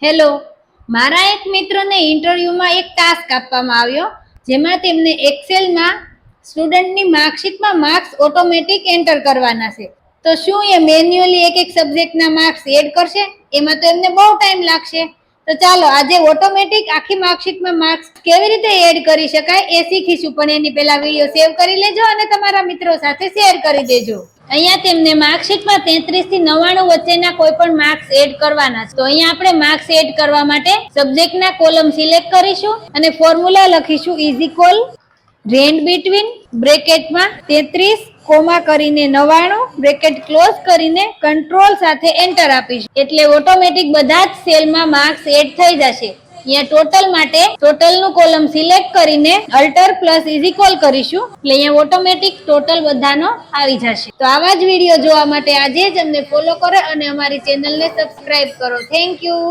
Hello, મારા એક મિત્રને ઇન્ટરવ્યુમાં એક ટાસ્ક આપવામાં આવ્યો જેમાં તેમને એક્સેલમાં સ્ટુડન્ટની માર્કશીટમાં માર્ક્સ ઓટોમેટિક એન્ટર કરવાના છે. તો શું એ મેન્યુઅલી એક સબ્જેક્ટના માર્ક્સ એડ કરશે? એમાં તો એમને બહુ ટાઈમ લાગશે. તો ચાલો આજે ઓટોમેટિક આખી માર્કશીટમાં માર્ક્સ કેવી રીતે એડ કરી શકાય એ શીખીશું. પણ એની પહેલા વિડીયો સેવ કરી લેજો અને તમારા મિત્રો સાથે શેર કરી દેજો. અહીંયા તેમને માર્કશીટમાં 33 થી 99 વચ્ચેના કોઈ પણ માર્ક્સ એડ કરવાના છે. તો અહીંયા આપણે માર્ક્સ એડ કરવા માટે સબ્જેક્ટના કોલમ સિલેક્ટ કરીશું અને ફોર્મ્યુલા લખીશું ઇઝ ઇક્વલ રેન્ડ બિટવીન બ્રેકેટમાં 33 કોમા કરીને 99 બ્રેકેટ ક્લોઝ કરીને કંટ્રોલ સાથે એન્ટર આપીશું એટલે ઓટોમેટિક બધા જ સેલમાં માર્ક્સ એડ થઈ જશે. અહીંયા ટોટલ માટે ટોટલનું કોલમ સિલેક્ટ કરીને અલ્ટર પ્લસ ઇઝ ઇક્વલ કરીશું એટલે અહીંયા ઓટોમેટિક ટોટલ બધાનો આવી જશે. તો આવા જ વિડીયો જોવા માટે આજે જ અમને ફોલો કરો અને અમારી ચેનલને સબસ્ક્રાઇબ કરો. Thank you.